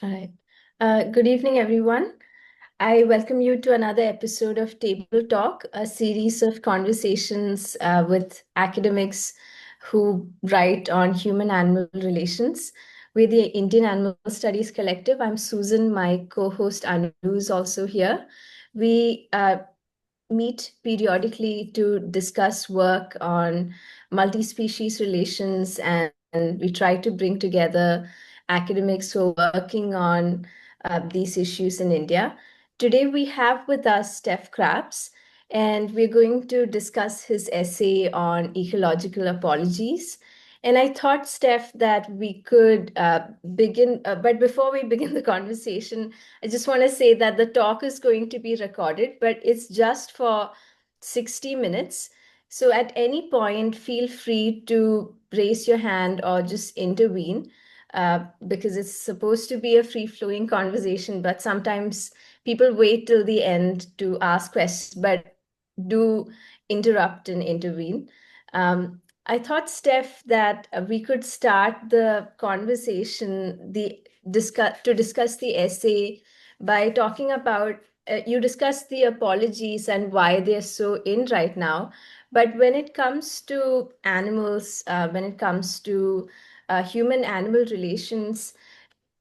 All right. Good evening, everyone. I welcome you to another episode of Table Talk, a series of conversations with academics who write on human-animal relations. We're the Indian Animal Studies Collective. I'm Susan. My co-host Anu is also here. We meet periodically to discuss work on multi-species relations, and we try to bring together academics who are working on these issues in India. Today we have with us Stef Craps, and we're going to discuss his essay on ecological apologies. And I thought, Steph, that we could begin, but before we begin the conversation, I just want to say that the talk is going to be recorded, but it's just for 60 minutes. So at any point, feel free to raise your hand or just intervene because it's supposed to be a free-flowing conversation, but sometimes people wait till the end to ask questions, but do interrupt and intervene. I thought, Steph, that we could start the conversation, to discuss the essay by talking about you discussed the apologies and why they're so in right now. But when it comes to animals, when it comes to human-animal relations,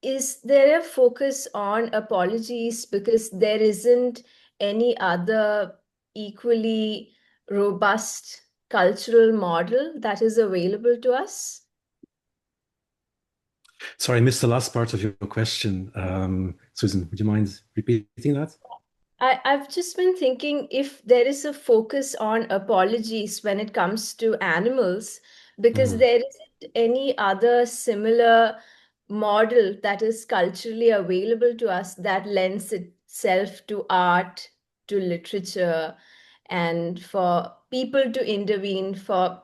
is there a focus on apologies because there isn't any other equally robust cultural model that is available to us? Sorry, I missed the last part of your question. Susan, would you mind repeating that? I've just been thinking if there is a focus on apologies when it comes to animals, because Mhm. there isn't any other similar model that is culturally available to us that lends itself to art, to literature, and for people to intervene, for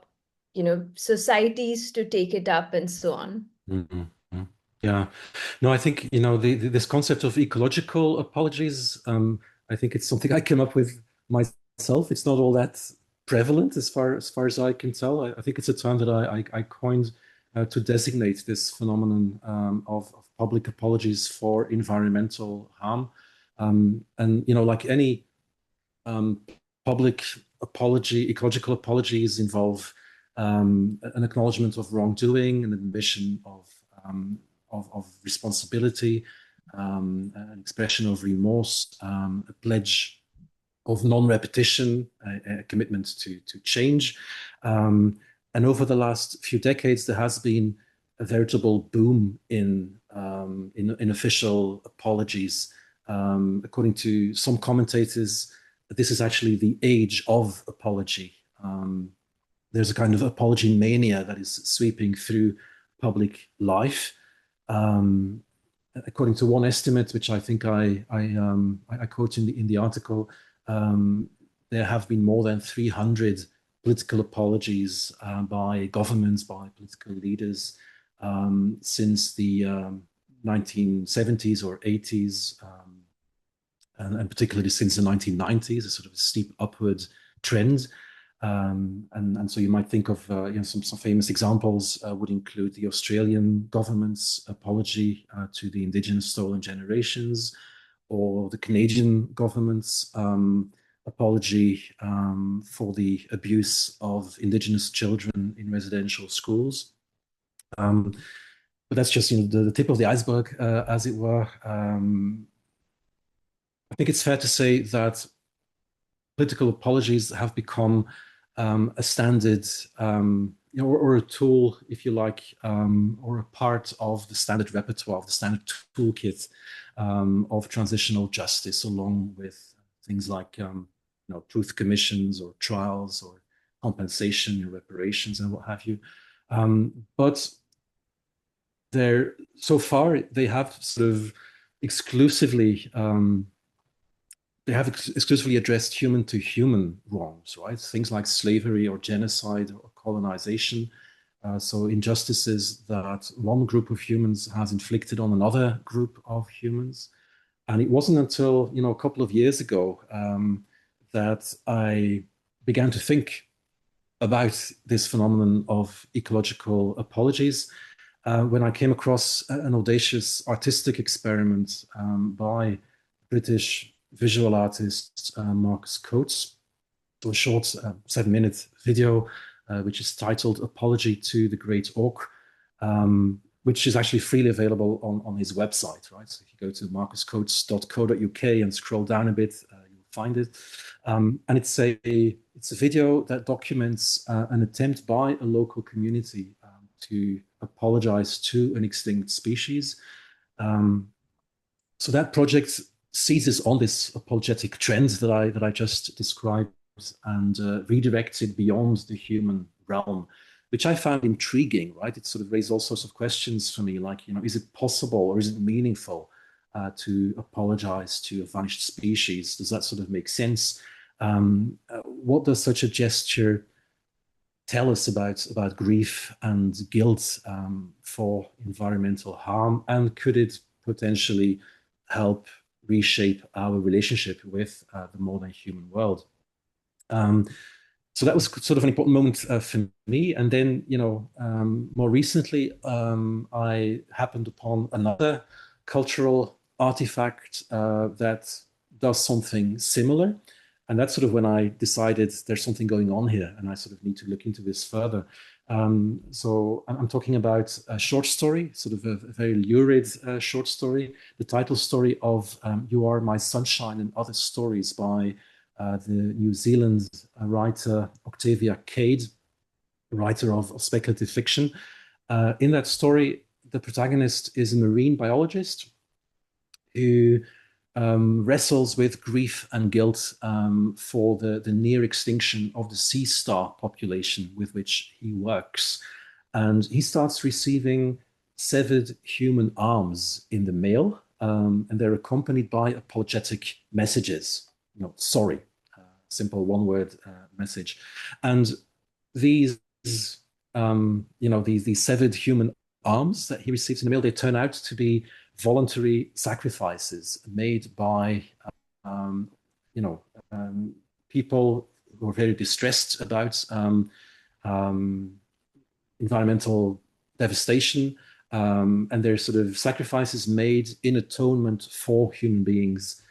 societies to take it up and so on. Mhm. Mhm. Yeah. No, I think, this concept of ecological apologies, I think it's something I came up with myself. It's not all that prevalent as far as I can tell. I think it's a term that I coined to designate this phenomenon of public apologies for environmental harm. And, like any um, public apology, ecological apologies involve an acknowledgement of wrongdoing, an admission of responsibility, an expression of remorse, a pledge of non-repetition, a commitment to change. And over the last few decades, there has been a veritable boom in official apologies. According to some commentators, this is actually the age of apology. There's a kind of apology mania that is sweeping through public life. Um, According to one estimate, which I think I quote in the article, um, there have been more than 300 political apologies by governments, by political leaders since the 1970s or 80s, and particularly since the 1990s, a sort of steep upward trend. And so you might think of some famous examples would include the Australian government's apology to the Indigenous stolen generations, or the Canadian government's apology for the abuse of Indigenous children in residential schools. Um, but that's just the tip of the iceberg, as it were. I think it's fair to say that political apologies have become a standard, or a tool, if you like, or a part of the standard repertoire, of the standard toolkit of transitional justice, along with things like, truth commissions or trials or compensation and reparations and what have you. But so far they have sort of exclusively exclusively addressed human to human wrongs, right? Things like slavery or genocide or colonization. So injustices that one group of humans has inflicted on another group of humans. And it wasn't until, a couple of years ago that I began to think about this phenomenon of ecological apologies. when I came across an audacious artistic experiment by British visual artist Marcus Coates. So a short 7-minute video, which is titled Apology to the Great Auk, which is actually freely available on his website, right? So if you go to marcuscoates.co.uk and scroll down a bit, you'll find it. And it's a video that documents an attempt by a local community to apologize to an extinct species. So that project seizes on this apologetic trend that I just described and redirects it beyond the human realm, which I found intriguing, right? It sort of raised all sorts of questions for me, like, is it possible or is it meaningful to apologize to a vanished species? Does that sort of make sense? What does such a gesture tell us about grief and guilt for environmental harm? And could it potentially help reshape our relationship with the modern human world? So that was sort of an important moment for me. And then, more recently, I happened upon another cultural artifact that does something similar. And that's sort of when I decided there's something going on here and I sort of need to look into this further. So I'm talking about a short story, sort of a very lurid short story, the title story of You Are My Sunshine and Other Stories by the New Zealand writer Octavia Cade, writer of speculative fiction. In that story, the protagonist is a marine biologist who wrestles with grief and guilt for the near extinction of the sea star population with which he works. And he starts receiving severed human arms in the mail, and they're accompanied by apologetic messages. Sorry, simple one-word message. And these, these severed human arms that he receives in the mail, they turn out to be voluntary sacrifices made by, people who are very distressed about environmental devastation, and they're sort of sacrifices made in atonement for human beings'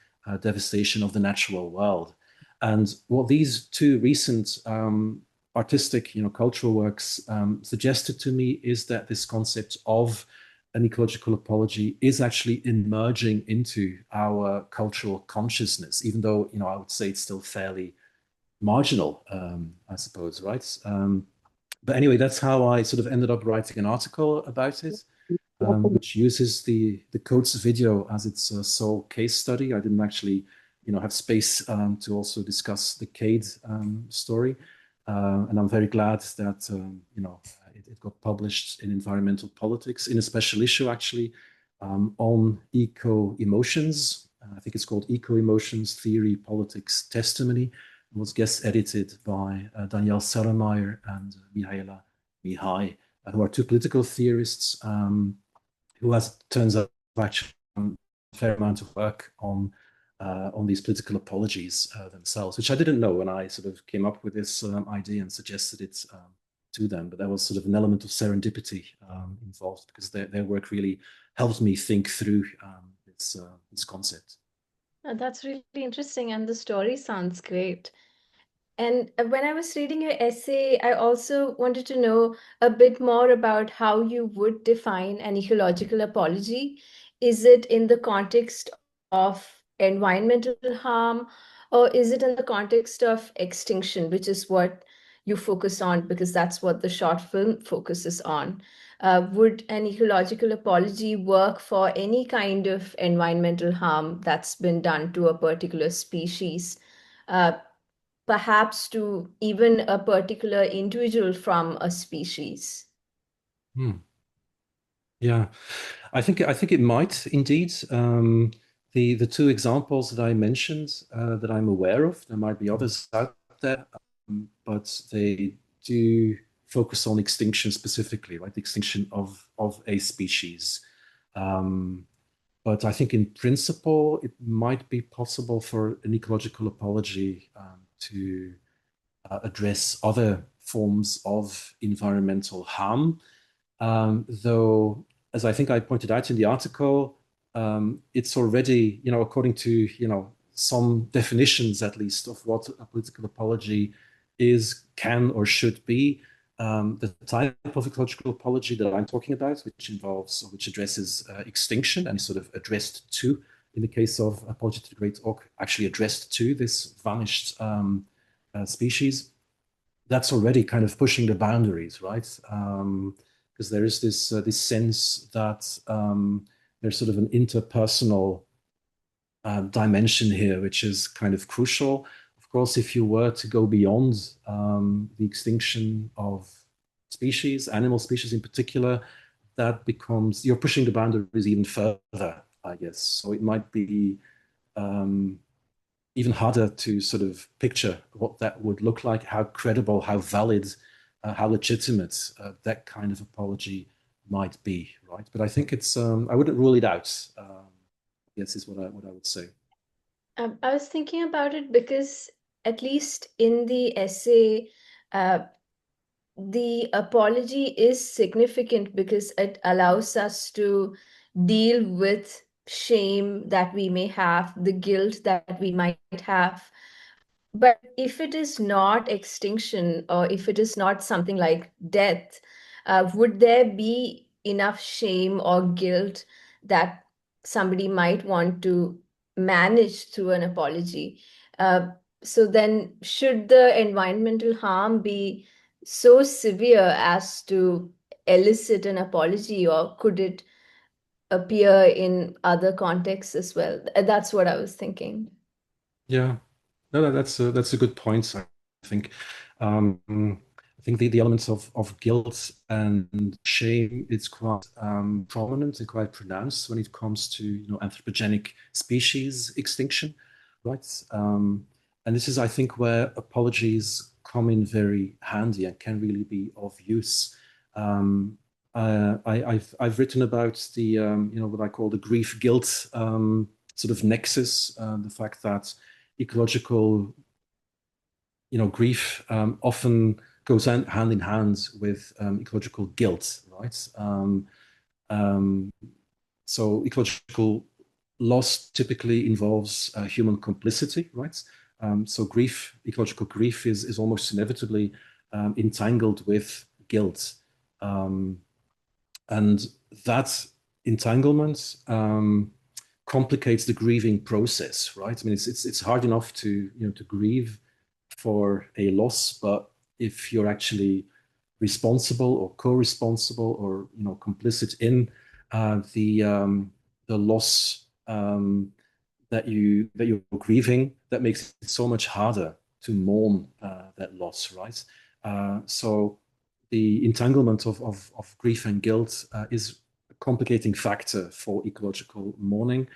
devastation of the natural world. And what these two recent artistic, cultural works suggested to me is that this concept of an ecological apology is actually emerging into our cultural consciousness, even though, I would say it's still fairly marginal, I suppose, right? But anyway, that's how I sort of ended up writing an article about it, which uses the Coates video as its sole case study. I didn't actually, have space to also discuss the Cade story. And I'm very glad that, it got published in Environmental Politics in a special issue, actually, on eco-emotions. I think it's called Eco-Emotions, Theory, Politics, Testimony. It was guest edited by Danielle Sellermeyer and Mihaela Mihai, who are two political theorists who, as it turns out, have actually done a fair amount of work on these political apologies themselves, which I didn't know when I sort of came up with this idea and suggested it to them. But there was sort of an element of serendipity involved because their work really helped me think through this concept. That's really interesting, and the story sounds great. And when I was reading your essay, I also wanted to know a bit more about how you would define an ecological apology. Is it in the context of environmental harm, or is it in the context of extinction, which is what you focus on, because that's what the short film focuses on? Would an ecological apology work for any kind of environmental harm that's been done to a particular species? Perhaps to even a particular individual from a species. Hmm. Yeah, I think it might indeed. The two examples that I mentioned that I'm aware of, there might be others out there, but they do focus on extinction specifically, right? The extinction of a species. But I think in principle, it might be possible for an ecological apology to address other forms of environmental harm. Though, as I think I pointed out in the article, it's already, according to, some definitions at least of what a political apology is, can, or should be. The type of ecological apology that I'm talking about, which addresses extinction and is sort of addressed to, in the case of Apology to the Great Auk, actually addressed to this vanished species, that's already kind of pushing the boundaries, right? Because there is this sense that there's sort of an interpersonal dimension here, which is kind of crucial. Of course, if you were to go beyond the extinction of species, animal species in particular, that becomes, you're pushing the boundaries even further, I guess. So it might be even harder to sort of picture what that would look like, how credible, how valid, how legitimate that kind of apology might be, right? But I think I wouldn't rule it out. I guess is what I would say. I was thinking about it because, at least in the essay, uh, the apology is significant because it allows us to deal with shame that we may have, the guilt that we might have. But if it is not extinction, or if it is not something like death, would there be enough shame or guilt that somebody might want to manage through an apology? Uh, so then, should the environmental harm be so severe as to elicit an apology, or could it appear in other contexts as well? That's what I was thinking. Yeah, no, that's a good point. I think. I think the elements of guilt and shame is quite prominent and quite pronounced when it comes to anthropogenic species extinction, right? And this is, I think, where apologies come in very handy and can really be of use. I've written about the what I call the grief guilt sort of nexus, the fact that ecological grief often goes hand in hand with ecological guilt, right? Um, so ecological loss typically involves human complicity, right? So ecological grief is almost inevitably entangled with guilt. Um, and that entanglement complicates the grieving process, right? I mean, it's hard enough to grieve for a loss, but if you're actually responsible or co-responsible or complicit in the loss that you're grieving, that makes it so much harder to mourn that loss, right? So the entanglement of grief and guilt is a complicating factor for ecological mourning.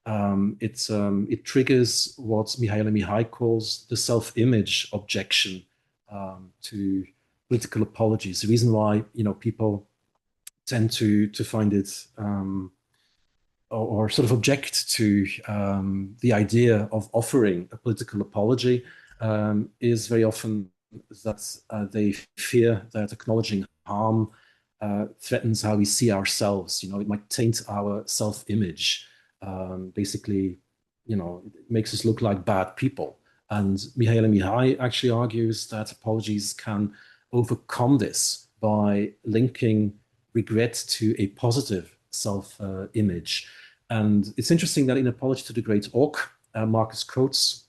It triggers what Mihaela Mihai calls the self-image objection to political apologies. The reason why people tend to find it or sort of object to the idea of offering a political apology is very often that they fear that acknowledging harm threatens how we see ourselves. It might taint our self-image. Basically, it makes us look like bad people. And Mihaela Mihai actually argues that apologies can overcome this by linking regret to a positive self-image. And it's interesting that in Apology to the Great Auk, Marcus Coates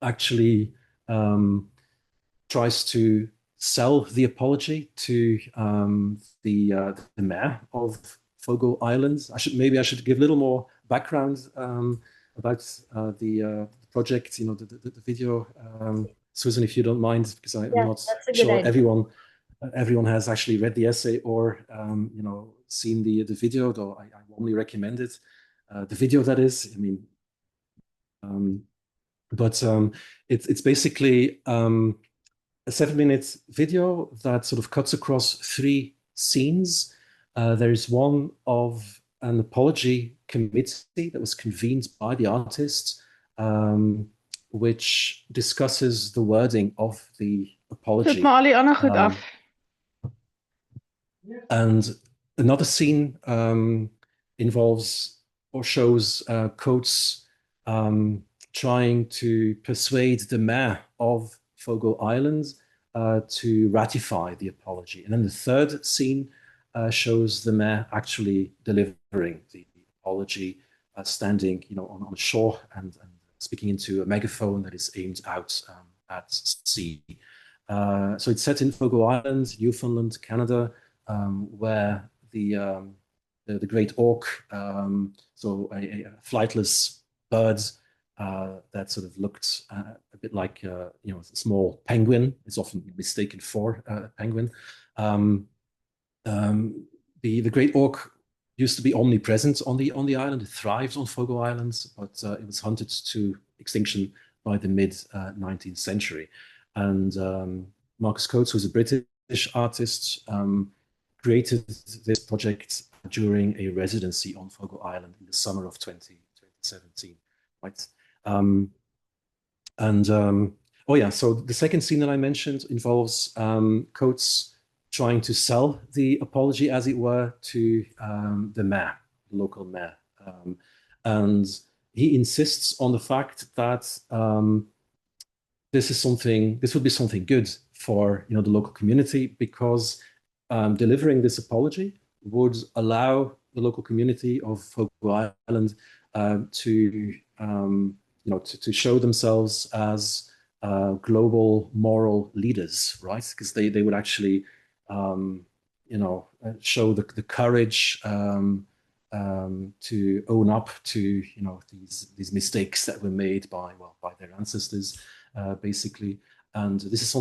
actually tries to sell the apology to the mayor of Fogo Islands. Maybe I should give a little more background about the project. The video, Susan, if you don't mind, because I'm Yeah, not that's a good sure idea. everyone has actually read the essay or seen the video, though I warmly recommend it. The video, that is. I mean, um, but it's basically a 7-minute video that sort of cuts across 3 scenes. There is one of an apology committee that was convened by the artists, which discusses the wording of the Zit apology. me al die ander goed Um, af? And another scene involves or shows Coates trying to persuade the mayor of Fogo Island to ratify the apology. And then the third scene shows the mayor actually delivering the apology, standing, on the shore and speaking into a megaphone that is aimed out at sea. So it's set in Fogo Island, Newfoundland, Canada, where the great auk, so a flightless bird that sort of looked a bit like a small penguin. It's often mistaken for a penguin. Um, the great auk used to be omnipresent on the island. It thrives on Fogo Islands, but it was hunted to extinction by the mid 19th century. And Marcus Coates, who's a British artist, created this project during a residency on Fogo Island in the summer of 2017, right? Oh yeah, so the second scene that I mentioned involves Coates trying to sell the apology, as it were, to the mayor, the local mayor. And he insists on the fact that this would be something good for the local community, because delivering this apology would allow the local community of Fogo Island to show themselves as global moral leaders, right? Because they would actually show the courage to own up to these mistakes that were made by their ancestors, basically. And this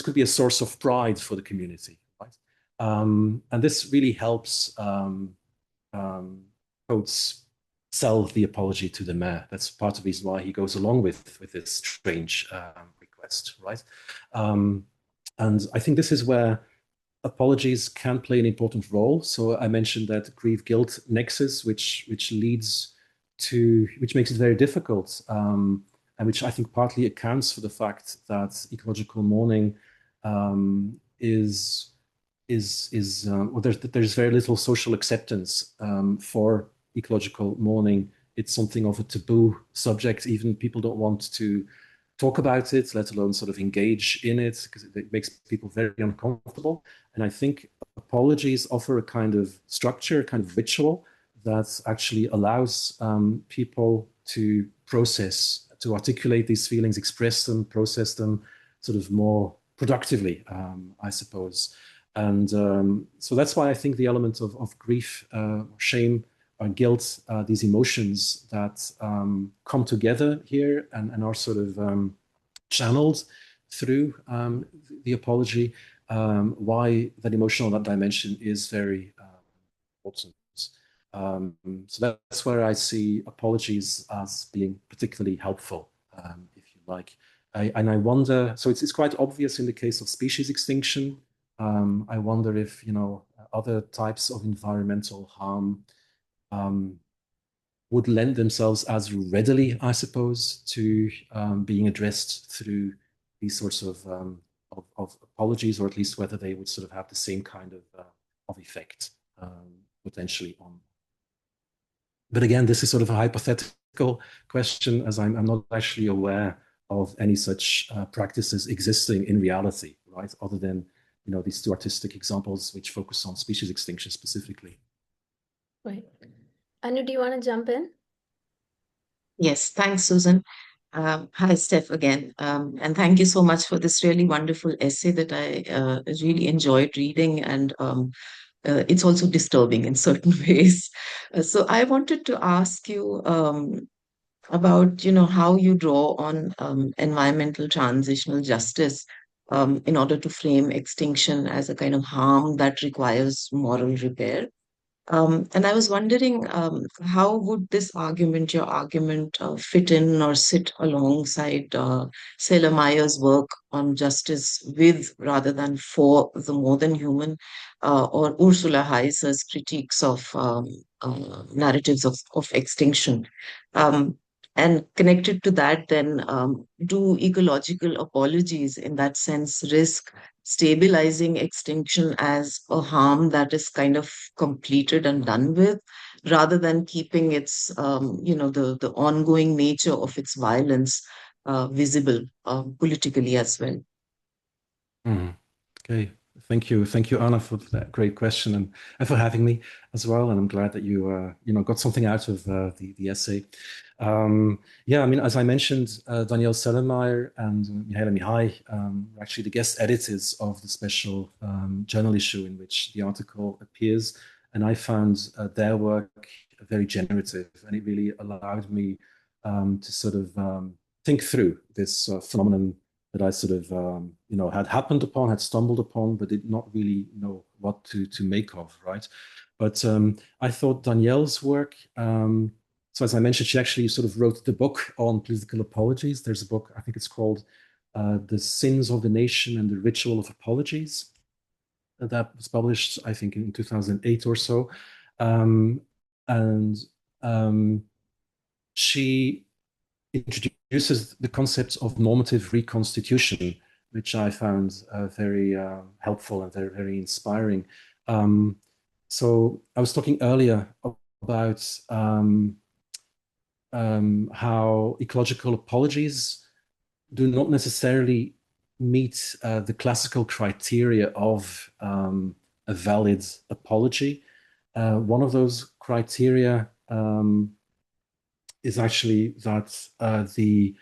could be a source of pride for the community, right? And this really helps Coates sell the apology to the mayor. That's part of the reason why he goes along with this strange request, right? And I think this is where apologies can play an important role. So I mentioned that grief-guilt nexus, which makes it very difficult, and which I think partly accounts for the fact that ecological mourning there's very little social acceptance for ecological mourning. It's something of a taboo subject. Even people don't want to talk about it, let alone sort of engage in it, because it makes people very uncomfortable. And I think apologies offer a kind of structure, a kind of ritual that actually allows people to process, to articulate these feelings, express them, process them sort of more productively, I suppose. And so that's why I think the element of grief, shame, or guilt, these emotions that come together here and are sort of channeled through the apology, why that emotional dimension is very important. So that's where I see apologies as being particularly helpful, if you like. And I wonder, so it's quite obvious in the case of species extinction. I wonder if, other types of environmental harm would lend themselves as readily, I suppose, to being addressed through these sorts of apologies, or at least whether they would sort of have the same kind of effect potentially on. But again, this is sort of a hypothetical question, as I'm not actually aware of any such practices existing in reality, right? Other than these two artistic examples which focus on species extinction specifically. Right. Anu, do you want to jump in? Yes, thanks, Susan. Hi, Steph, again. And thank you so much for this really wonderful essay that I really enjoyed reading. And it's also disturbing in certain ways. So I wanted to ask you about, how you draw on environmental transitional justice in order to frame extinction as a kind of harm that requires moral repair. And I was wondering, how would your argument, fit in or sit alongside Sailor Meyer's work on justice with rather than for the more than human, or Ursula Heiser's critiques of narratives of extinction? Um, and connected to that, then, do ecological apologies in that sense risk stabilizing extinction as a harm that is kind of completed and done with, rather than keeping its, the ongoing nature of its violence visible politically as well. Mhm. Okay, thank you, Anna, for that great question and for having me as well. And I'm glad that you got something out of the essay. Yeah, I mean, as I mentioned, Danielle Sellermeyer and Mihaela Mihai were actually the guest editors of the special journal issue in which the article appears, and I found their work very generative, and it really allowed me to sort of think through this phenomenon that I sort of had happened upon, had stumbled upon, but did not really know what to make of, right? But I thought Danielle's work. So as I mentioned, she actually sort of wrote the book on political apologies. There's a book, I think it's called "The Sins of the Nation and the Ritual of Apologies." That was published, I think, in 2008 or so, and she introduces the concept of normative reconstitution, which I found very helpful and very, very inspiring. So I was talking earlier about how ecological apologies do not necessarily meet the classical criteria of a valid apology. One of those criteria is actually that the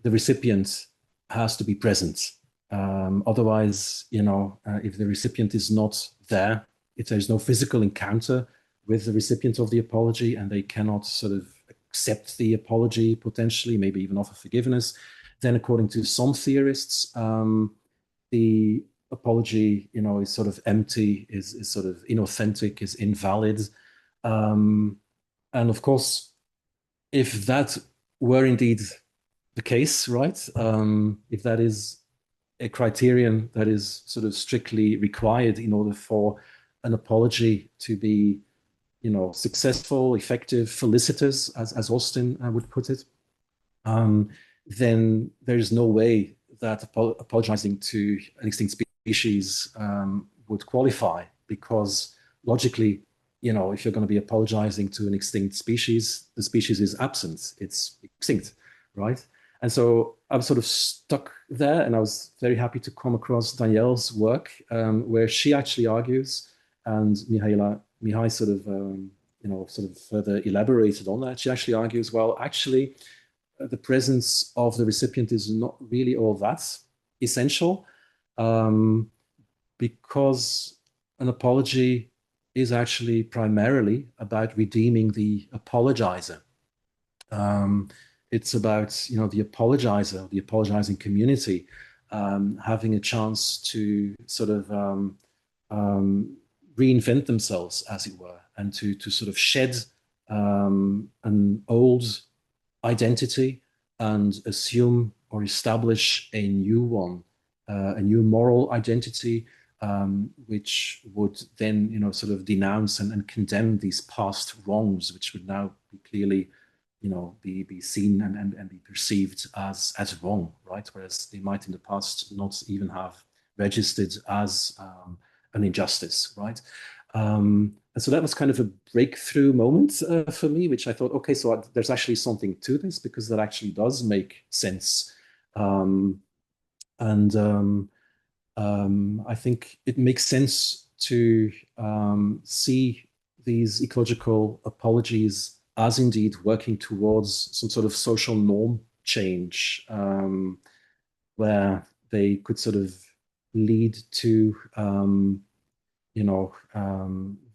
recipient has to be present. Otherwise, if the recipient is not there, if there's no physical encounter with the recipient of the apology and they cannot sort of accept the apology, potentially, maybe even offer forgiveness, then according to some theorists, the apology, is sort of empty, is sort of inauthentic, is invalid. And of course, if that were indeed the case, right? If that is a criterion that is sort of strictly required in order for an apology to be, successful, effective, felicitous, as Austin would put it, then there is no way that apologizing to an extinct species would qualify, because logically, if you're going to be apologizing to an extinct species, the species is absent, it's extinct, right? And so I was sort of stuck there, and I was very happy to come across Danielle's work, where she actually argues, and Mihaela Mihai sort of further elaborated on that. She actually argues, well, actually, the presence of the recipient is not really all that essential, because an apology is actually primarily about redeeming the apologizer. It's about the apologizer, the apologizing community, having a chance to sort of reinvent themselves, as it were, and to sort of shed an old identity and assume or establish a new one, a new moral identity, which would then, sort of denounce and condemn these past wrongs, which would now be clearly, be seen and be perceived as wrong, right? Whereas they might in the past not even have registered as an injustice, right? And so that was kind of a breakthrough moment for me, which I thought, okay, so there's actually something to this, because that actually does make sense. I think it makes sense to see these ecological apologies as indeed working towards some sort of social norm change, where they could sort of lead to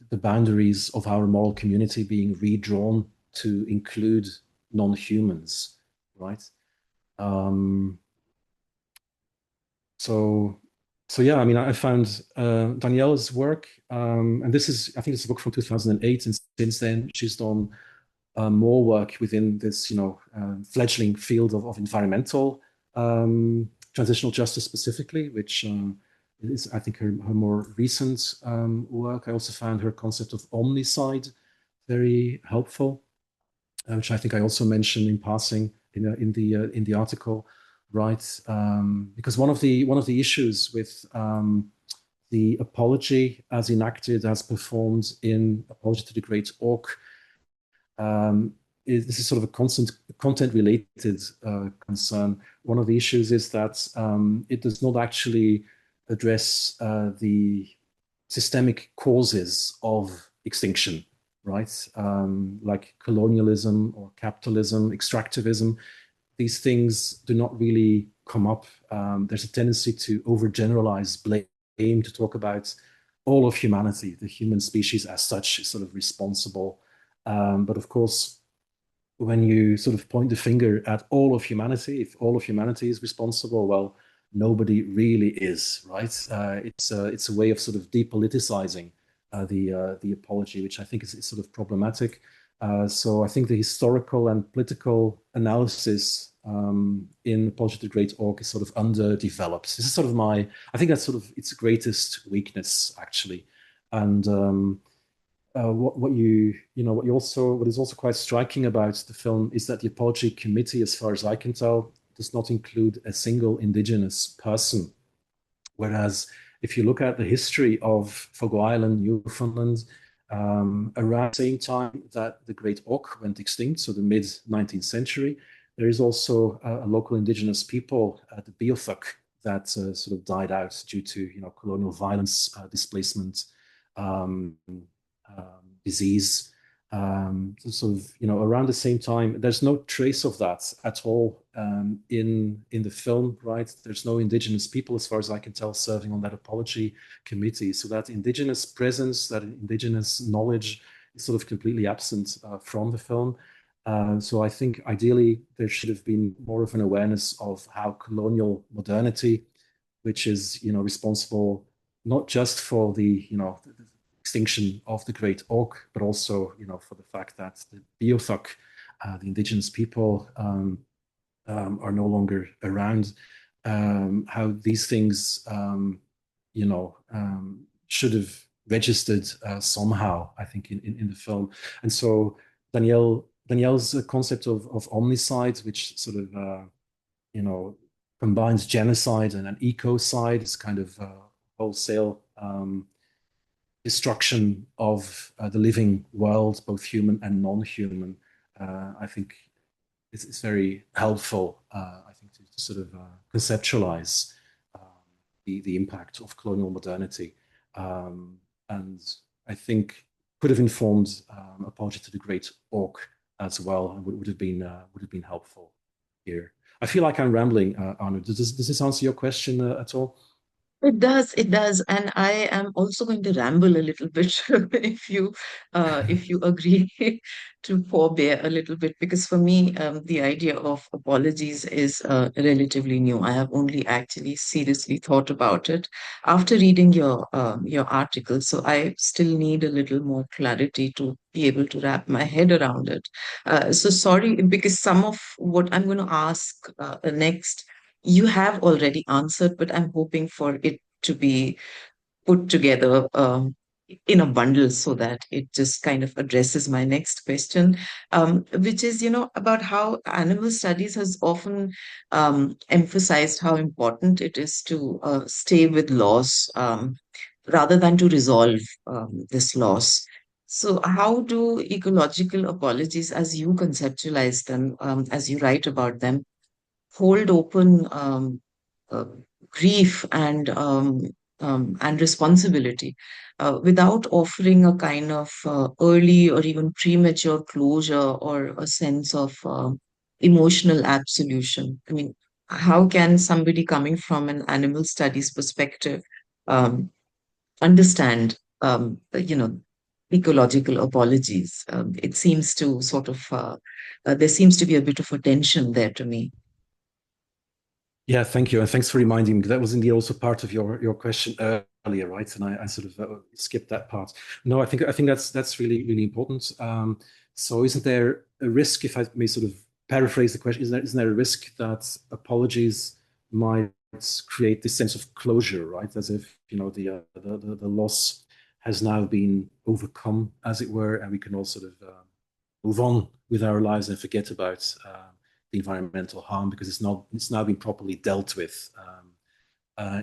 the boundaries of our moral community being redrawn to include non-humans, right? So yeah, I mean, I found Danielle's work, and I think it's a book from 2008, and since then she's done more work within this, fledgling field of environmental transitional justice specifically, which is, I think, her more recent work. I also found her concept of omnicide very helpful, which I think I also mentioned in passing in the article. right? Because one of the issues with the apology as enacted, as performed in Apology to the Great Orc, this is sort of a content-related concern. One of the issues is that it does not actually address the systemic causes of extinction, right? Like colonialism or capitalism, extractivism. These things do not really come up. There's a tendency to overgeneralize blame, to talk about all of humanity, the human species as such is sort of responsible. But of course, when you sort of point the finger at all of humanity, if all of humanity is responsible, well, nobody really is, right? It's a way of sort of depoliticizing the apology, which I think is sort of problematic. So I think the historical and political analysis in Apology to the Great Orc is sort of underdeveloped. This is sort of I think that's sort of its greatest weakness, actually. And what is also quite striking about the film is that the apology committee, as far as I can tell, does not include a single indigenous person. Whereas if you look at the history of Fogo Island, Newfoundland, around the same time that the great orc went extinct, so the mid 19th century, there is also a local indigenous people, the Beothuk, that sort of died out due to colonial violence, displacement, disease. Sort of around the same time, there's no trace of that at all in the film, right? There's no indigenous people, as far as I can tell, serving on that apology committee. So that indigenous presence, that indigenous knowledge is sort of completely absent from the film. So I think ideally there should have been more of an awareness of how colonial modernity, which is responsible not just for the extinction of the great orc, but also for the fact that the Beothuk, the indigenous people, are no longer around. How these things should have registered somehow, I think, in the film. And so Danielle's concept of omnicide, which sort of combines genocide and an ecocide, is kind of wholesale destruction of the living world, both human and non-human. I think it's very helpful, I think, to sort of conceptualize the impact of colonial modernity. And I think could have informed Apology to the Great Orc as well, and would have been helpful here. I feel like I'm rambling, Arno. Does this answer your question at all? It does, and I am also going to ramble a little bit if you agree to forbear a little bit, because for me, the idea of apologies is relatively new. I have only actually seriously thought about it after reading your article, so I still need a little more clarity to be able to wrap my head around it. So sorry, because some of what I'm going to ask next you have already answered, but I'm hoping for it to be put together in a bundle so that it just kind of addresses my next question, which is, about how animal studies has often emphasized how important it is to stay with loss rather than to resolve this loss. So, how do ecological apologies, as you conceptualize them, as you write about them, hold open uh, grief and responsibility without offering a kind of early or even premature closure or a sense of emotional absolution? I mean, how can somebody coming from an animal studies perspective um, understand, ecological apologies? It seems to sort of, there seems to be a bit of a tension there to me. Yeah, thank you. And thanks for reminding me. That was indeed also part of your question earlier, right? And I sort of skipped that part. No, I think that's really, really important. So isn't there a risk, if I may sort of paraphrase the question, isn't there a risk that apologies might create this sense of closure, right? As if, the loss has now been overcome, as it were, and we can all sort of move on with our lives and forget about the environmental harm because it's now been properly dealt with.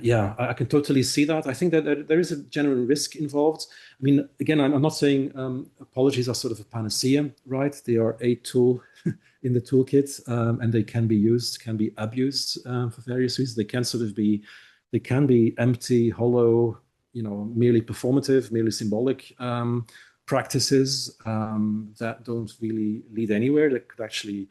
Yeah, I can totally see that. I think that there is a general risk involved. I mean, again, I'm not saying apologies are sort of a panacea, right? They are a tool in the toolkit, and they can be used, can be abused for various reasons. They can be empty, hollow, merely performative, merely symbolic practices that don't really lead anywhere. That could actually,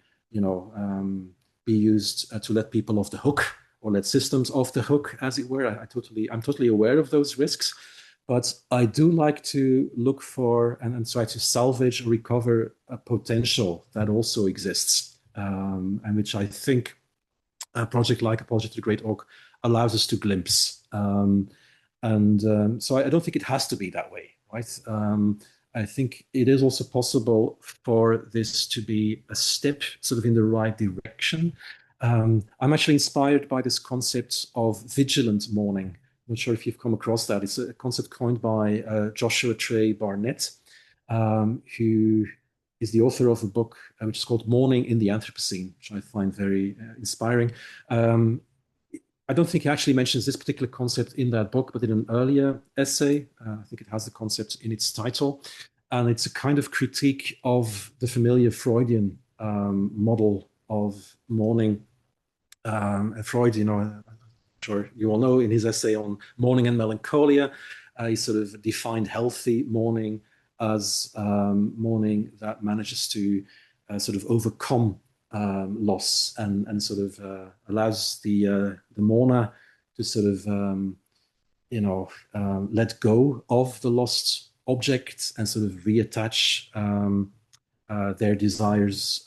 be used to let people off the hook or let systems off the hook, as it were. I'm totally aware of those risks, but I do like to look for and try to salvage or recover a potential that also exists, and which I think a project like Apology to the Great Oak allows us to glimpse. So I don't think it has to be that way, right? I think it is also possible for this to be a step sort of in the right direction. I'm actually inspired by this concept of vigilant mourning. I'm not sure if you've come across that. It's a concept coined by Joshua Trey Barnett, who is the author of a book which is called Mourning in the Anthropocene, which I find very inspiring. I don't think he actually mentions this particular concept in that book, but in an earlier essay, I think it has the concept in its title. And it's a kind of critique of the familiar Freudian model of mourning. Freud, I'm sure you all know, in his essay on mourning and melancholia, he sort of defined healthy mourning as mourning that manages to sort of overcome loss and sort of allows the mourner to sort of let go of the lost object and sort of reattach their desires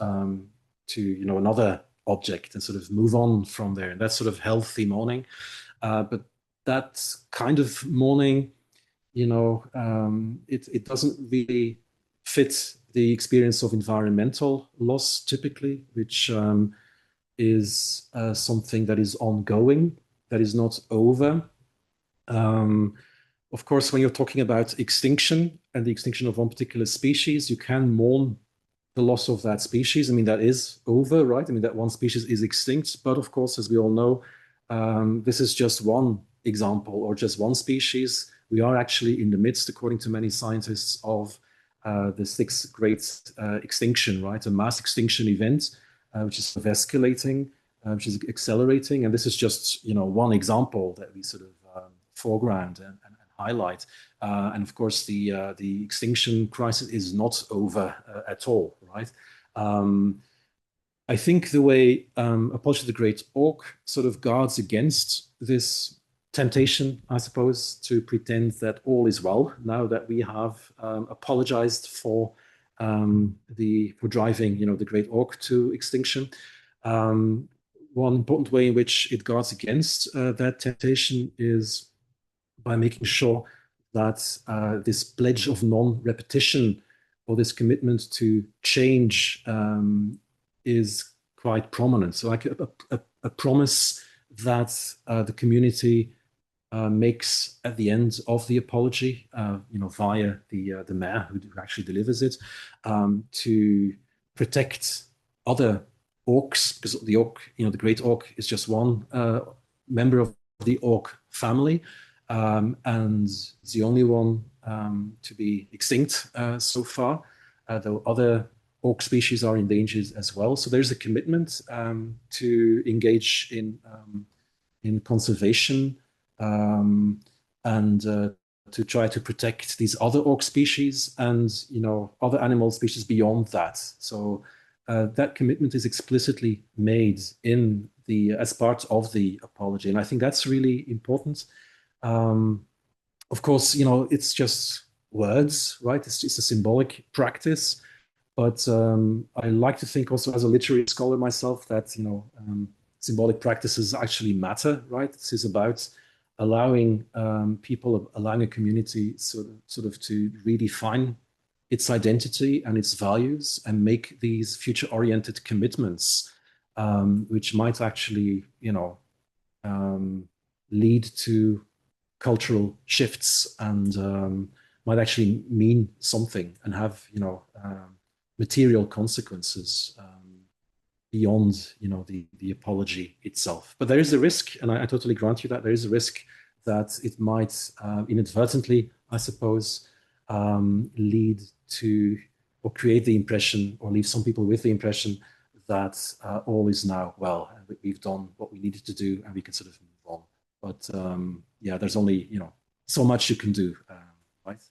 to another object and sort of move on from there. And that's sort of healthy mourning. But that kind of mourning, it doesn't really fit the experience of environmental loss typically, which is something that is ongoing, that is not over. Of course, when you're talking about extinction and the extinction of one particular species, you can mourn the loss of that species. I mean, that is over, right? I mean, that one species is extinct. But of course, as we all know, this is just one example or just one species. We are actually in the midst, according to many scientists, of the sixth great extinction, right? A mass extinction event, which is escalating, which is accelerating. And this is just, one example that we sort of foreground and highlight. And of course, the extinction crisis is not over at all, right? I think the way Apology to the Great Oak sort of guards against this temptation, I suppose, to pretend that all is well now that we have apologized for driving, the Great Oak to extinction. One important way in which it guards against that temptation is by making sure that this pledge of non-repetition or this commitment to change is quite prominent. So like a promise that the community makes at the end of the apology, via the mayor who actually delivers it, to protect other orcs, because the orc, the great orc is just one member of the orc family, and it's the only one to be extinct so far, though other orc species are endangered as well. So there's a commitment to engage in conservation and to try to protect these other orc species and other animal species beyond that. So that commitment is explicitly made in as part of the apology, and I think that's really important. Of course, it's just words, right? It's just a symbolic practice. But I like to think also as a literary scholar myself that, symbolic practices actually matter, right? This is about allowing people, allowing a community sort of to redefine its identity and its values and make these future-oriented commitments, which might actually, lead to cultural shifts and might actually mean something and have, material consequences beyond, the apology itself. But there is a risk, and I totally grant you that there is a risk that it might inadvertently, I suppose, lead to or create the impression or leave some people with the impression that all is now well, and we've done what we needed to do and we can sort of move on. But yeah, there's only, so much you can do, right?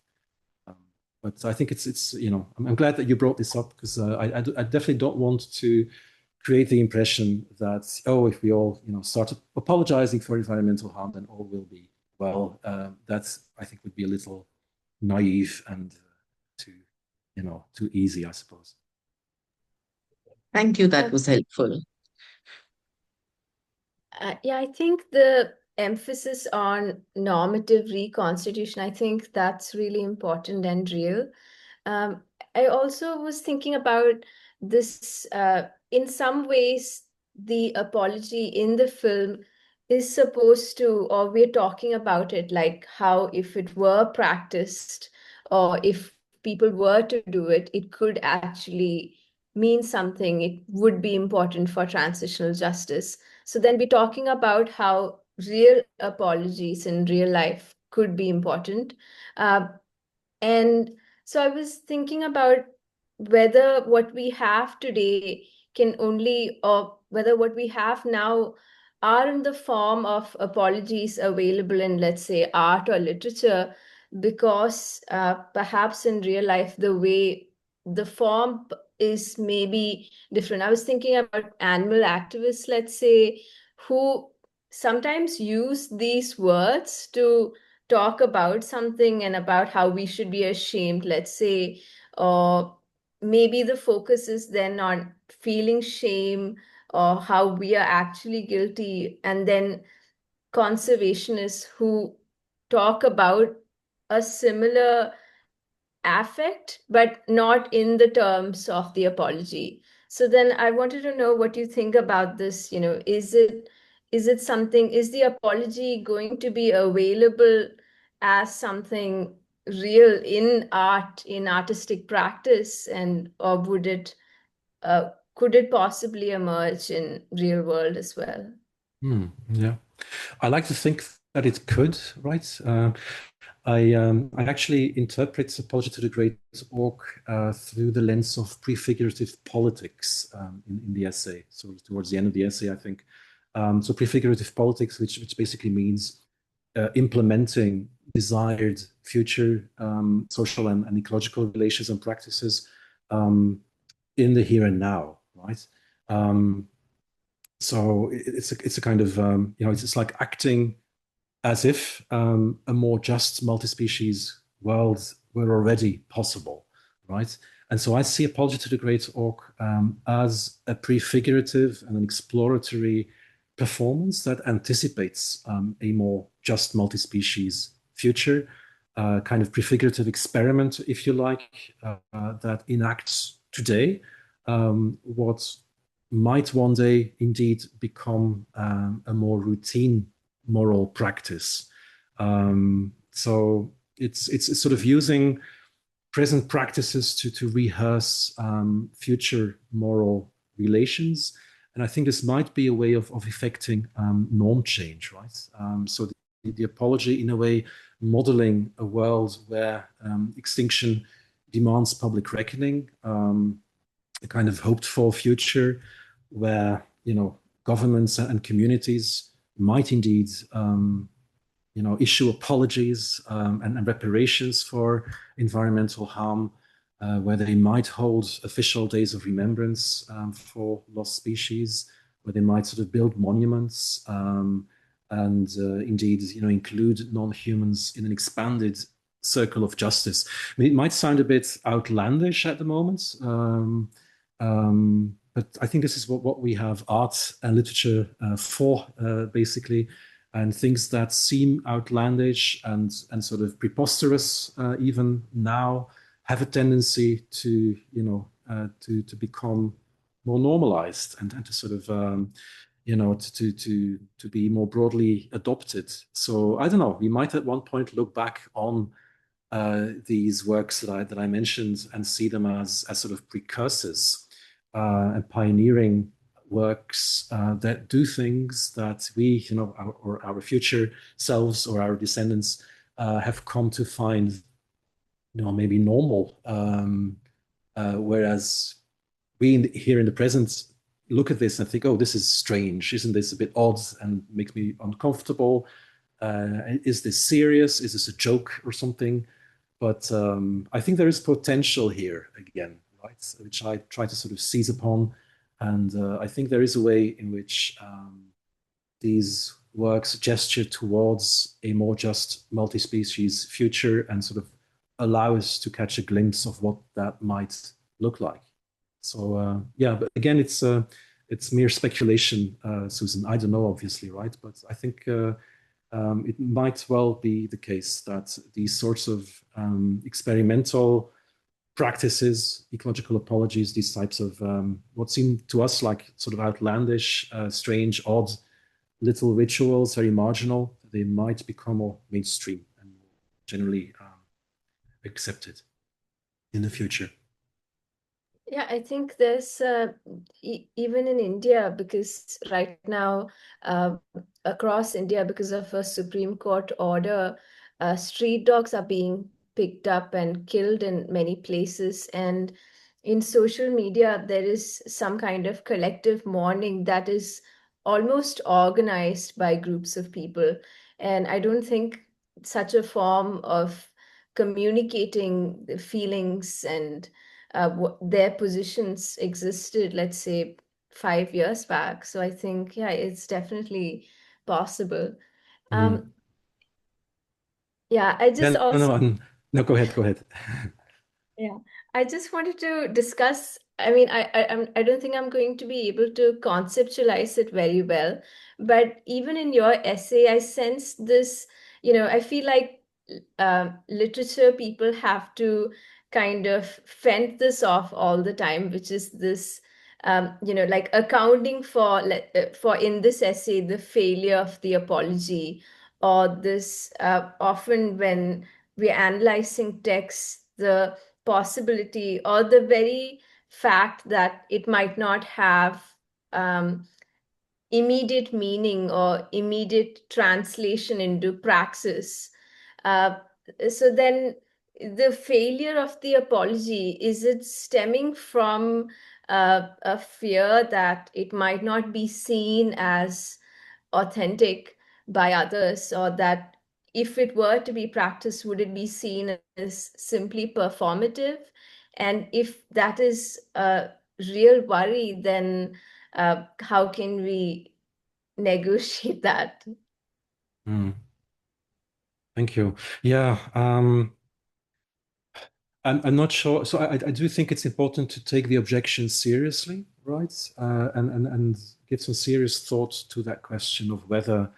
But I think it's I'm glad that you brought this up, because I definitely don't want to create the impression that, oh, if we all start apologizing for environmental harm, then all will be well. That, I think, would be a little naive and too easy, I suppose. Thank you. That was helpful. Yeah, I think the emphasis on normative reconstitution, I think that's really important and real. I also was thinking about this, in some ways, the apology in the film is supposed to, or we're talking about it like how if it were practiced, or if people were to do it, it could actually mean something. It would be important for transitional justice. So then we're talking about how real apologies in real life could be important. Uh, and so I was thinking about whether what we have today can only, or whether what we have now are in the form of apologies available in, let's say, art or literature, because perhaps in real life, the way the form is maybe different. I was thinking about animal activists, let's say, who sometimes use these words to talk about something and about how we should be ashamed, let's say, or maybe the focus is then on feeling shame or how we are actually guilty. And then conservationists who talk about a similar affect, but not in the terms of the apology. So then I wanted to know what you think about this. Is it something, is the apology going to be available as something real in art, in artistic practice, and or could it possibly emerge in real world as well? Yeah, I like to think that it could, right? I actually interpret Apology to the Great Orc through the lens of prefigurative politics in the essay. So towards the end of the essay, I think. So prefigurative politics, which basically means implementing desired future social and ecological relations and practices in the here and now, right? So it's a kind of it's like acting as if a more just multi-species world were already possible, right? And so I see Apology to the Great Orc as a prefigurative and an exploratory performance that anticipates a more just multi-species future, kind of prefigurative experiment, if you like, that enacts today what might one day indeed become a more routine moral practice. So it's sort of using present practices to rehearse future moral relations. And I think this might be a way of effecting norm change, right? So the apology, in a way, modeling a world where extinction demands public reckoning, a kind of hoped for future where, governments and communities might indeed, issue apologies and reparations for environmental harm, where they might hold official days of remembrance for lost species, where they might sort of build monuments and indeed, include non-humans in an expanded circle of justice. I mean, it might sound a bit outlandish at the moment, but I think this is what we have art and literature for, basically. And things that seem outlandish and sort of preposterous even now have a tendency to to become more normalized and to sort of to be more broadly adopted. So I don't know. We might at one point look back on these works that I mentioned and see them as sort of precursors and pioneering works that do things that we, or our future selves or our descendants have come to find, maybe normal. Whereas we here in the present look at this and think, oh, this is strange. Isn't this a bit odd and makes me uncomfortable? Is this serious? Is this a joke or something? But I think there is potential here again, right? Which I try to sort of seize upon. And I think there is a way in which these works gesture towards a more just multi-species future and sort of allow us to catch a glimpse of what that might look like. So yeah, but again, it's mere speculation, Susan. I don't know, obviously, right? But I think it might well be the case that these sorts of experimental practices, ecological apologies, these types of what seem to us like sort of outlandish, strange, odd little rituals, very marginal, they might become more mainstream and generally accepted in the future. Yeah, I think there's even in India, because right now across India, because of a Supreme Court order, street dogs are being picked up and killed in many places. And in social media, there is some kind of collective mourning that is almost organized by groups of people. And I don't think such a form of communicating the feelings and their positions existed, let's say, 5 years back. So I think, yeah, it's definitely possible. Mm. Yeah, I Yeah, just also, no, go ahead. yeah, I just wanted to discuss. I mean, I don't think I'm going to be able to conceptualize it very well, but even in your essay, I sense this, I feel like literature people have to kind of fend this off all the time, which is this, like accounting for in this essay, the failure of the apology, or this often when we're analyzing texts, the possibility or the very fact that it might not have um, immediate meaning or immediate translation into praxis. Uh, so then the failure of the apology, is it stemming from a fear that it might not be seen as authentic by others, or that if it were to be practiced, would it be seen as simply performative? And if that is a real worry, then how can we negotiate that? Mm. Thank you. Yeah, I'm not sure. So I do think it's important to take the objection seriously, right? And give some serious thought to that question of whether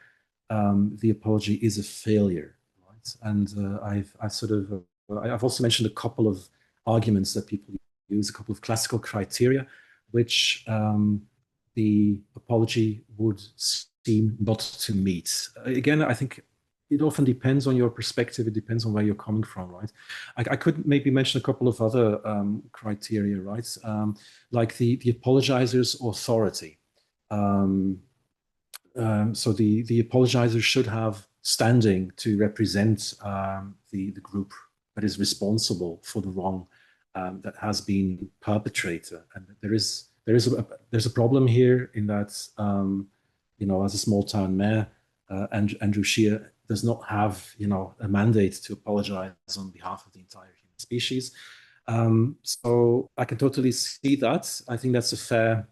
the apology is a failure, right? And I've also mentioned a couple of arguments that people use, a couple of classical criteria, which the apology would seem not to meet. Again, I think it often depends on your perspective. It depends on where you're coming from, right? I could maybe mention a couple of other criteria, right? Like the apologizer's authority. So the apologizer should have standing to represent the group that is responsible for the wrong that has been perpetrated. And there's a problem here in that as a small town mayor, Andrew Scheer does not have a mandate to apologize on behalf of the entire human species. So I can totally see that. I think that's a fair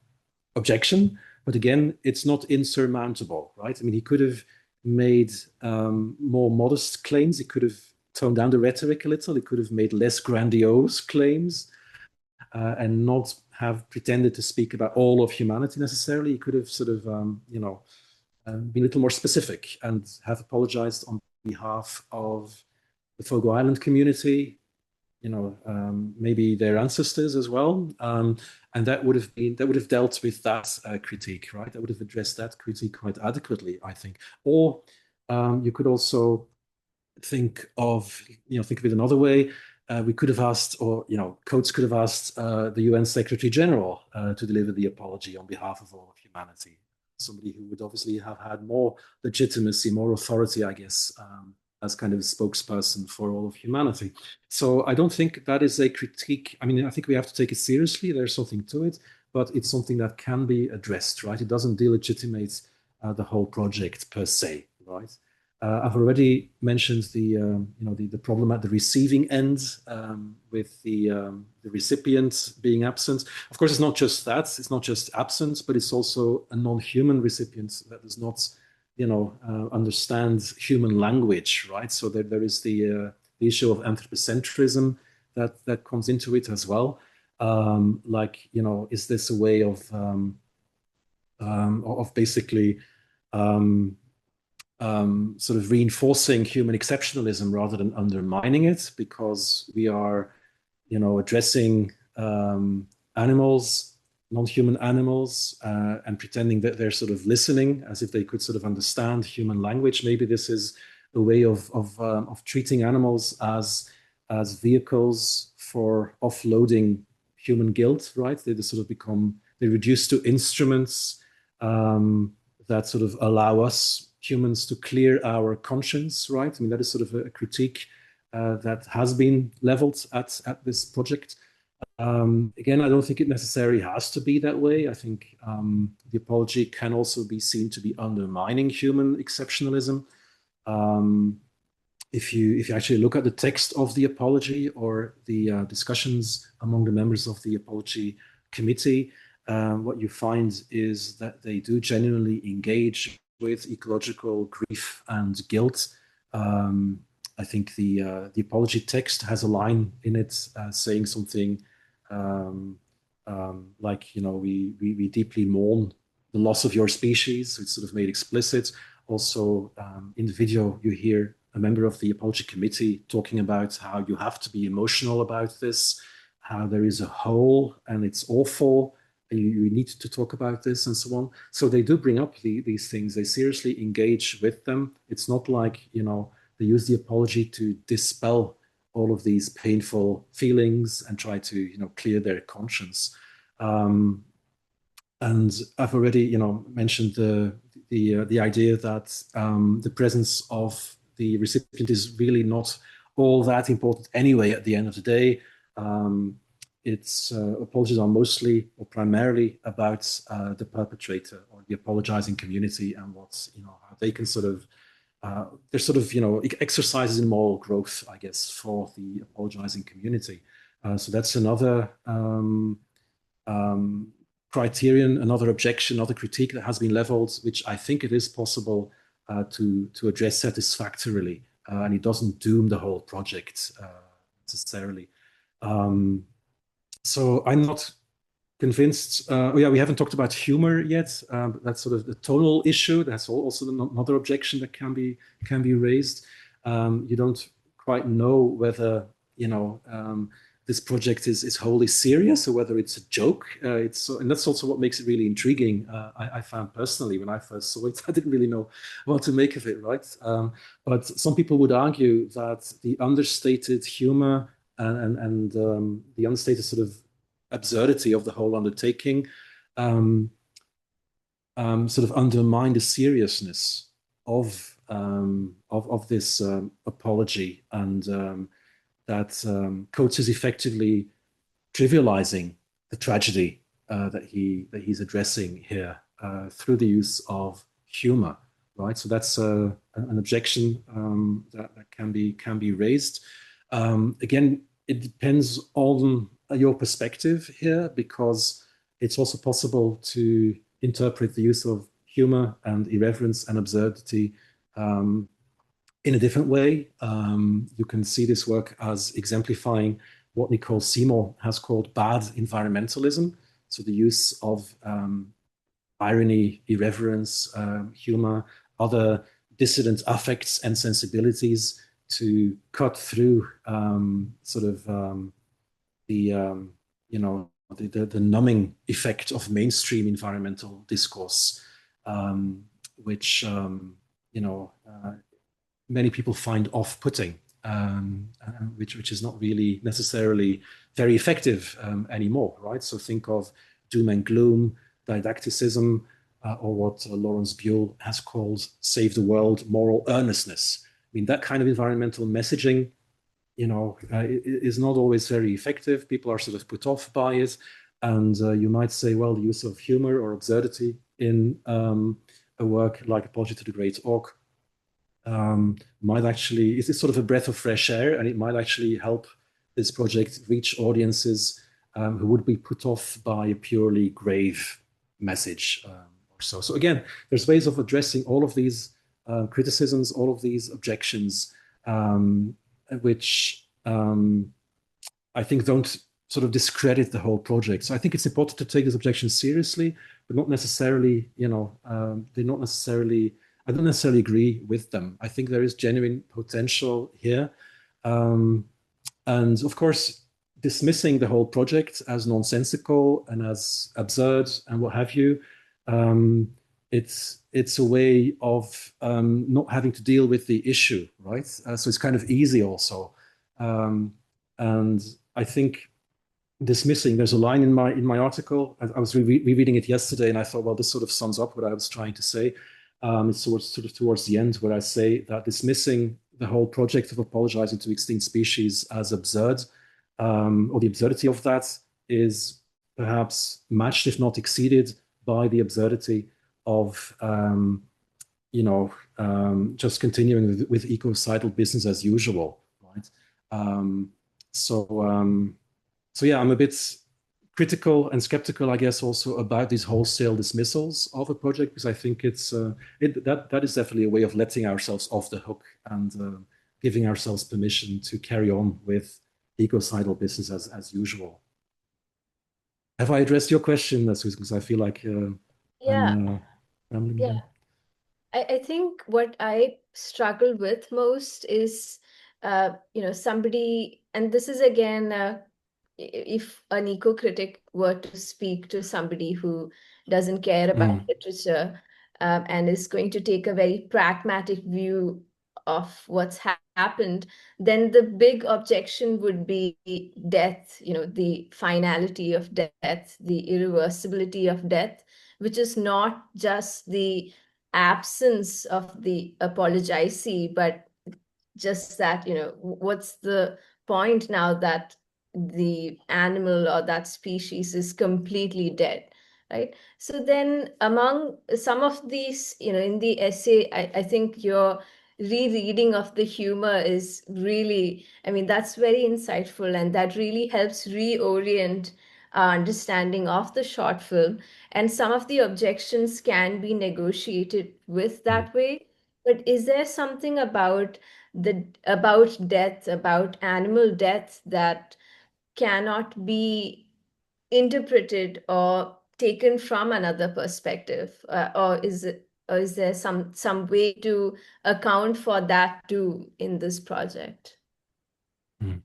objection. But again, it's not insurmountable, right? I mean, he could have made more modest claims. He could have toned down the rhetoric a little. He could have made less grandiose claims and not have pretended to speak about all of humanity necessarily. He could have sort of, been a little more specific and have apologized on behalf of the Fogo Island community, maybe their ancestors as well, and that would have dealt with that critique, right? That would have addressed that critique quite adequately, I think. Or you could also think of it another way. we could have asked, or Coates could have asked the UN Secretary General to deliver the apology on behalf of all of humanity. Somebody who would obviously have had more legitimacy, more authority, I guess, as kind of a spokesperson for all of humanity. So I don't think that is a critique. I mean, I think we have to take it seriously. There's something to it, but it's something that can be addressed, right? It doesn't delegitimate the whole project per se, right? I've already mentioned the problem at the receiving end with the recipient being absent. Of course, it's not just that; it's not just absence, but it's also a non-human recipient that does not, understand human language, right? So there is the issue of anthropocentrism that comes into it as well. Is this a way of basically sort of reinforcing human exceptionalism rather than undermining it, because we are, addressing animals, non-human animals, and pretending that they're sort of listening as if they could sort of understand human language. Maybe this is a way of treating animals as vehicles for offloading human guilt, right? They just sort of they reduce to instruments that sort of allow us humans to clear our conscience, right? I mean, that is sort of a critique that has been leveled at this project. Again, I don't think it necessarily has to be that way. I think the apology can also be seen to be undermining human exceptionalism. If you actually look at the text of the apology or the discussions among the members of the apology committee, what you find is that they do genuinely engage with ecological grief and guilt. I think the apology text has a line in it saying something like, we deeply mourn the loss of your species. So it's sort of made explicit. Also, in the video, you hear a member of the apology committee talking about how you have to be emotional about this, how there is a hole and it's awful. You need to talk about this and so on. So they do bring up these things. They seriously engage with them. It's not like, they use the apology to dispel all of these painful feelings and try to, clear their conscience. And I've already, mentioned the idea that the presence of the recipient is really not all that important anyway at the end of the day. Its apologies are mostly or primarily about the perpetrator or the apologizing community and how they can sort of, they're sort of, exercises in moral growth, I guess, for the apologizing community. So that's another criterion, another objection, another critique that has been leveled, which I think it is possible to address satisfactorily, and it doesn't doom the whole project necessarily. So I'm not convinced. We haven't talked about humor yet. That's sort of the tonal issue. That's also another objection that can be raised. You don't quite know whether this project is wholly serious or whether it's a joke. And that's also what makes it really intriguing. I found personally when I first saw it, I didn't really know what to make of it, right? But some people would argue that the understated humor and the understated sort of absurdity of the whole undertaking sort of undermine the seriousness of this apology, and that Coates is effectively trivializing the tragedy that he's addressing here through the use of humor, right? So that's an objection that can be raised. Again, it depends on your perspective here, because it's also possible to interpret the use of humor and irreverence and absurdity in a different way. You can see this work as exemplifying what Nicole Seymour has called bad environmentalism. So the use of irony, irreverence, humor, other dissident affects and sensibilities to cut through the numbing effect of mainstream environmental discourse, which many people find off-putting. which is not really necessarily very effective anymore, right? So think of doom and gloom, didacticism, or what Lawrence Buell has called save the world moral earnestness. I mean, that kind of environmental messaging, is not always very effective. People are sort of put off by it. And you might say, well, the use of humor or absurdity in a work like Apology to the Great Auk might actually, it's sort of a breath of fresh air, and it might actually help this project reach audiences who would be put off by a purely grave message or so. So again, there's ways of addressing all of these criticisms, all of these objections, which I think don't sort of discredit the whole project. So I think it's important to take these objections seriously, but not necessarily, they're not necessarily, I don't necessarily agree with them. I think there is genuine potential here. And of course, dismissing the whole project as nonsensical and as absurd and what have you, it's a way of not having to deal with the issue, right? So it's kind of easy also. And I think dismissing, there's a line in my article, I was rereading it yesterday, and I thought, well, this sort of sums up what I was trying to say. It's sort of towards the end where I say that dismissing the whole project of apologizing to extinct species as absurd, or the absurdity of that, is perhaps matched, if not exceeded, by the absurdity of just continuing with ecocidal business as usual, right? So yeah, I'm a bit critical and skeptical, I guess, also about these wholesale dismissals of a project, because I think that is definitely a way of letting ourselves off the hook and giving ourselves permission to carry on with ecocidal business as usual. Have I addressed your question, Susan? Because I feel like Yeah, I'm rambling yeah. again. I think what I struggle with most is, somebody, and this is again, if an eco-critic were to speak to somebody who doesn't care about literature, and is going to take a very pragmatic view of what's happened, then the big objection would be death, the finality of death, the irreversibility of death, which is not just the absence of the apologicee, but just that, what's the point now that the animal or that species is completely dead, right? So then among some of these, in the essay, I think your rereading of the humor is really, I mean, that's very insightful, and that really helps reorient our understanding of the short film. And some of the objections can be negotiated with that way. But is there something about death, about animal death, that cannot be interpreted or taken from another perspective, or is there some way to account for that too in this project? Mm.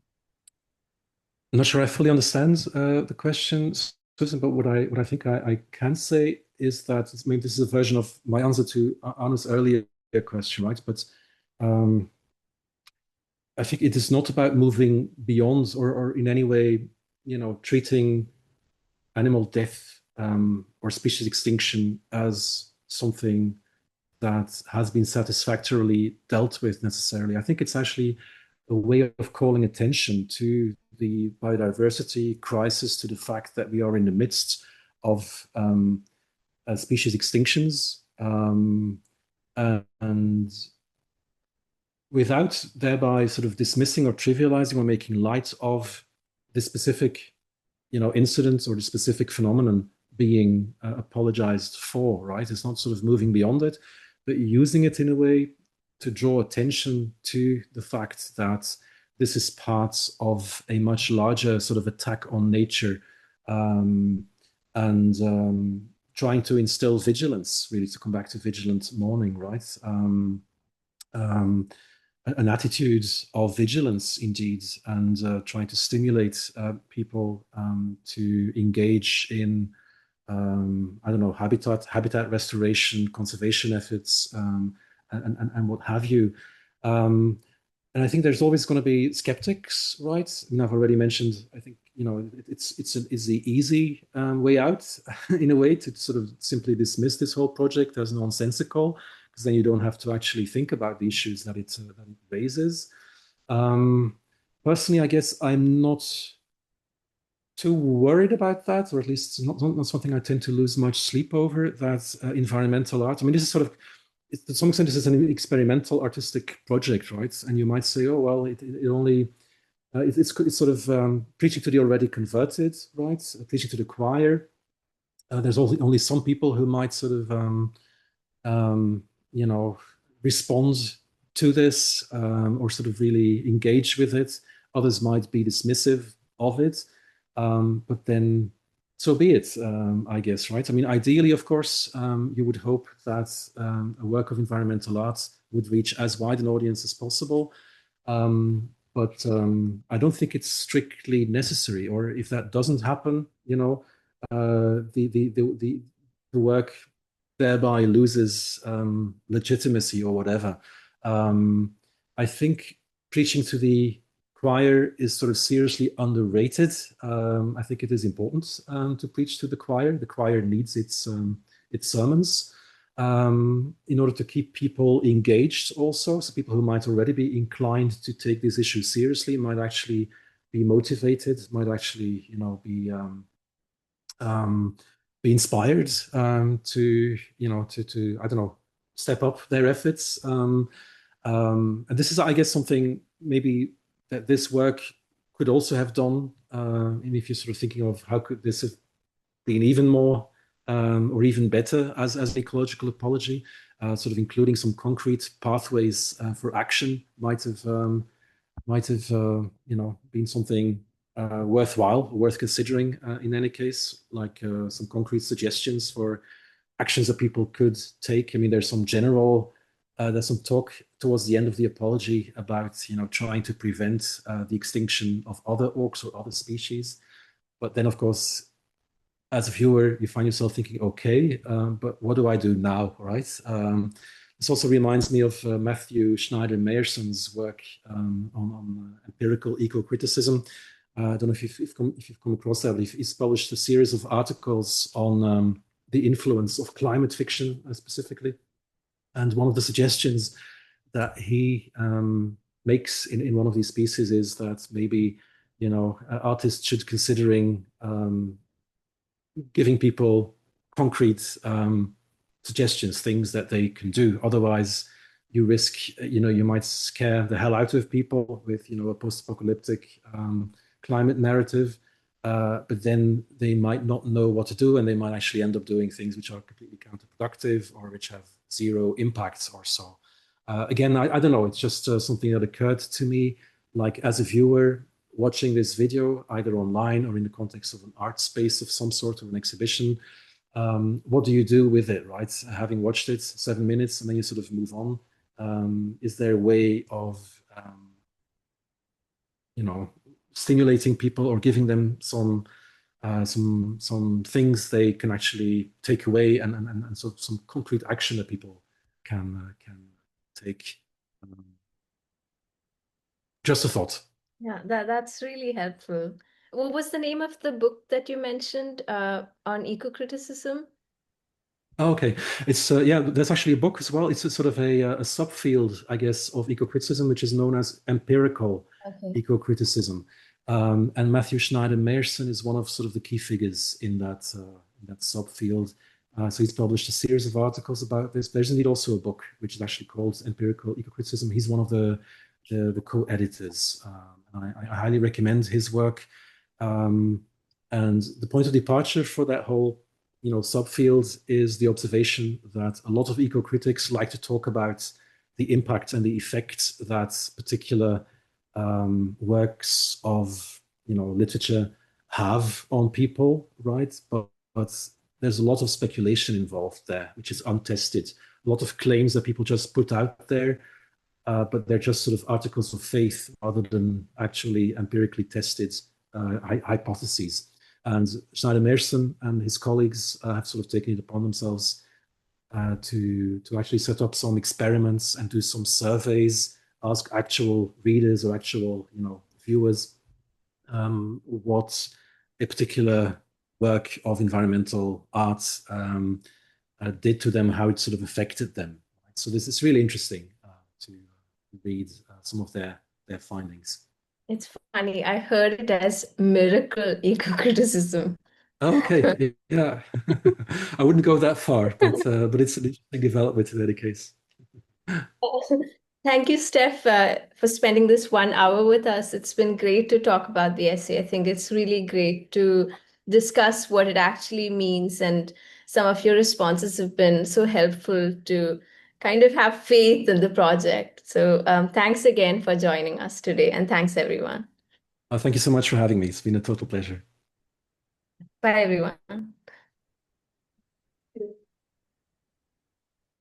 I'm not sure I fully understand the question, Susan, but what I think I can say is that maybe this is a version of my answer to Anna's earlier question, right? But I think it is not about moving beyond or in any way, treating animal death or species extinction as something that has been satisfactorily dealt with necessarily. I think it's actually a way of calling attention to the biodiversity crisis, to the fact that we are in the midst of species extinctions, and without thereby sort of dismissing or trivializing or making light of the specific, incident or the specific phenomenon being apologized for, right? It's not sort of moving beyond it, but using it in a way to draw attention to the fact that this is part of a much larger sort of attack on nature, and trying to instill vigilance, really, to come back to vigilant mourning, right? An attitude of vigilance, indeed, and trying to stimulate people to engage in, I don't know, habitat restoration, conservation efforts, and what have you. and I think there's always going to be skeptics, right? I mean, I've already mentioned, I think, it's the easy way out in a way to sort of simply dismiss this whole project as nonsensical, because then you don't have to actually think about the issues that it raises. Personally, I guess I'm not too worried about that, or at least not something I tend to lose much sleep over, that environmental art. I mean, this is sort of, to some extent, this is an experimental artistic project, right? And you might say, oh, well, it only, it's sort of preaching to the already converted, right? Preaching to the choir. There's only some people who might sort of, um, you know, respond to this or sort of really engage with it. Others might be dismissive of it. But then so be it, I guess, right? I mean, ideally, of course, you would hope that a work of environmental art would reach as wide an audience as possible. But I don't think it's strictly necessary. Or if that doesn't happen, the work thereby loses legitimacy or whatever. I think preaching to the choir is sort of seriously underrated. I think it is important to preach to the choir. The choir needs its sermons in order to keep people engaged also. So people who might already be inclined to take these issues seriously might actually be motivated, might actually, be inspired to I don't know, step up their efforts. And this is, I guess, something maybe that this work could also have done. And if you're sort of thinking of how could this have been even more or even better as an ecological apology, sort of including some concrete pathways for action might have been something worthwhile, worth considering in any case, like some concrete suggestions for actions that people could take. I mean, there's some talk towards the end of the apology about, trying to prevent the extinction of other orcs or other species. But then, of course, as a viewer, you find yourself thinking, okay, but what do I do now, right? This also reminds me of Matthew Schneider-Meyerson's work on empirical eco-criticism. I don't know if you've come across that, but he's published a series of articles on the influence of climate fiction specifically. And one of the suggestions that he makes in one of these pieces is that maybe, artists should considering giving people concrete suggestions, things that they can do. Otherwise, you risk, you might scare the hell out of people with, a post-apocalyptic climate narrative. But then they might not know what to do, and they might actually end up doing things which are completely counterproductive or which have zero impact or so. Again, I don't know. It's just something that occurred to me, like as a viewer watching this video, either online or in the context of an art space of some sort, of an exhibition. What do you do with it, right? Having watched it 7 minutes and then you sort of move on. Is there a way of, stimulating people or giving them some things they can actually take away and so some concrete action that people can take? Just a thought. Yeah, that's really helpful. What was the name of the book that you mentioned on eco-criticism? Okay, it's there's actually a book as well. It's a sort of a subfield, I guess, of eco-criticism, which is known as empirical eco-criticism. And Matthew Schneider-Meyerson is one of sort of the key figures in that subfield. So he's published a series of articles about this. There's indeed also a book which is actually called Empirical Eco-Criticism. He's one of the co-editors, and I highly recommend his work. And the point of departure for that whole subfield is the observation that a lot of eco-critics like to talk about the impact and the effect that particular works of literature have on people, right? But there's a lot of speculation involved there, which is untested. A lot of claims that people just put out there, but they're just sort of articles of faith rather than actually empirically tested hypotheses. And Schneider-Meyerson and his colleagues have sort of taken it upon themselves to actually set up some experiments and do some surveys ask actual readers or actual, viewers what a particular work of environmental art did to them, how it sort of affected them. So this is really interesting to read some of their findings. It's funny. I heard it as miracle eco-criticism. Oh, okay, yeah, I wouldn't go that far, but it's an interesting development in any case. Thank you, Steph, for spending this 1 hour with us. It's been great to talk about the essay. I think it's really great to discuss what it actually means, and some of your responses have been so helpful to kind of have faith in the project. So thanks again for joining us today, and thanks everyone. Thank you so much for having me. It's been a total pleasure. Bye, everyone.